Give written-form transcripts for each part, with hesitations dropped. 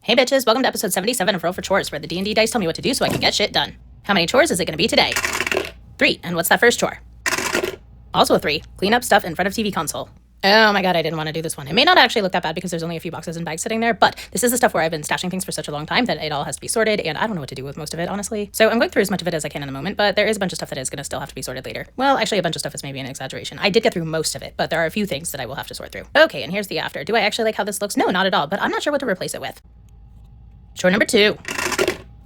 Hey bitches, welcome to episode 77 of Roll For Chores, where the D&D dice tell me what to do so I can get shit done. How many chores is it going to be today? 3. And what's that first chore? Also a 3. Clean up stuff in front of TV console. Oh my god, I didn't want to do this one. It may not actually look that bad because there's only a few boxes and bags sitting there, but this is the stuff where I've been stashing things for such a long time that it all has to be sorted, and I don't know what to do with most of it, honestly. So I'm going through as much of it as I can in the moment, but there is a bunch of stuff that is going to still have to be sorted later. Well, actually, a bunch of stuff is maybe an exaggeration. I did get through most of it, but there are a few things that I will have to sort through. Okay, and here's the after. Do I actually like how this looks? No, not at all, but I'm not sure what to replace it with. Chore number 2.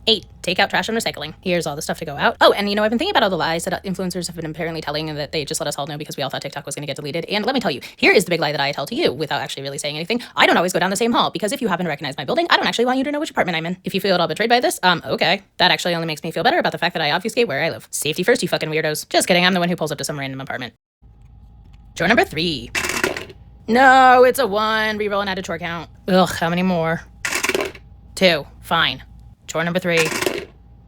8. Take out trash and recycling. Here's all the stuff to go out. Oh, and I've been thinking about all the lies that influencers have been apparently telling and that they just let us all know because we all thought TikTok was going to get deleted. And let me tell you, here is the big lie that I tell to you without actually really saying anything. I don't always go down the same hall because if you happen to recognize my building, I don't actually want you to know which apartment I'm in. If you feel at all betrayed by this, okay. That actually only makes me feel better about the fact that I obfuscate where I live. Safety first, you fucking weirdos. Just kidding, I'm the one who pulls up to some random apartment. Chore number 3. No, it's a 1. Reroll and add a chore count. Ugh, how many more? 2. Fine. Chore number 3.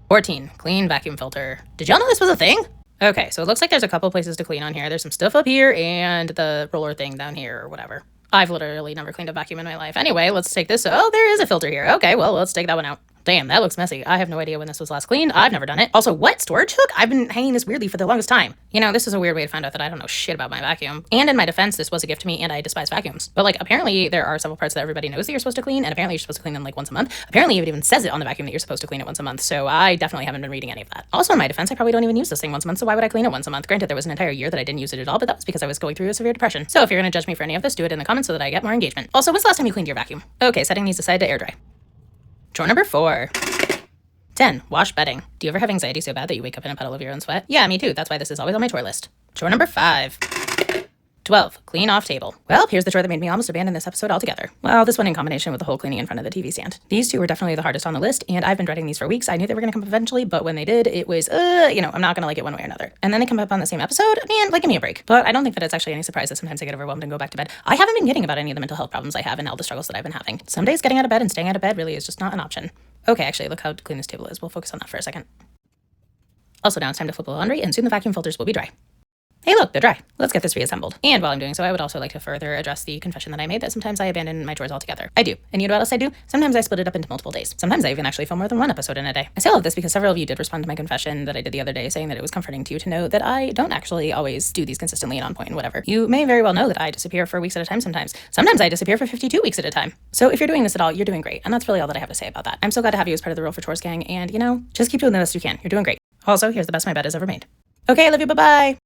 14. Clean vacuum filter. Did y'all know this was a thing? Okay, so it looks like there's a couple places to clean on here. There's some stuff up here and the roller thing down here or whatever. I've literally never cleaned a vacuum in my life. Anyway, let's take this. Oh, there is a filter here. Okay, well, let's take that one out. Damn, that looks messy. I have no idea when this was last cleaned. I've never done it. Also, what? Storage hook? I've been hanging this weirdly for the longest time. This is a weird way to find out that I don't know shit about my vacuum. And in my defense, this was a gift to me and I despise vacuums. But apparently there are several parts that everybody knows that you're supposed to clean, and apparently you're supposed to clean them once a month. Apparently it even says it on the vacuum that you're supposed to clean it once a month, so I definitely haven't been reading any of that. Also, in my defense, I probably don't even use this thing once a month, so why would I clean it once a month? Granted, there was an entire year that I didn't use it at all, but that was because I was going through a severe depression. So if you're gonna judge me for any of this, do it in the comments so that I get more engagement. Also, when's the last time you cleaned your vacuum? Okay, setting these aside to air dry. Chore number 4. 10. Wash bedding. Do you ever have anxiety so bad that you wake up in a puddle of your own sweat? Yeah, me too. That's why this is always on my chore list. Chore number 5. 12. Clean off table. Well, here's the chore that made me almost abandon this episode altogether. Well, this one in combination with the whole cleaning in front of the TV stand. These two were definitely the hardest on the list, and I've been dreading these for weeks. I knew they were going to come up eventually, but when they did, it was, I'm not going to like it one way or another. And then they come up on the same episode, man, give me a break. But I don't think that it's actually any surprise that sometimes I get overwhelmed and go back to bed. I haven't been kidding about any of the mental health problems I have and all the struggles that I've been having. Some days getting out of bed and staying out of bed really is just not an option. Okay, actually, look how clean this table is. We'll focus on that for a second. Also, now it's time to flip the laundry, and soon the vacuum filters will be dry. Hey look, they're dry. Let's get this reassembled. And while I'm doing so, I would also like to further address the confession that I made that sometimes I abandon my chores altogether. I do. And you know what else I do? Sometimes I split it up into multiple days. Sometimes I even actually film more than one episode in a day. I say all of this because several of you did respond to my confession that I did the other day, saying that it was comforting to you to know that I don't actually always do these consistently and on point and whatever. You may very well know that I disappear for weeks at a time sometimes. Sometimes I disappear for 52 weeks at a time. So if you're doing this at all, you're doing great. And that's really all that I have to say about that. I'm so glad to have you as part of the Roll For Chores gang, and just keep doing the best you can. You're doing great. Also, here's the best my bed has ever made. Okay, I love you. Bye-bye.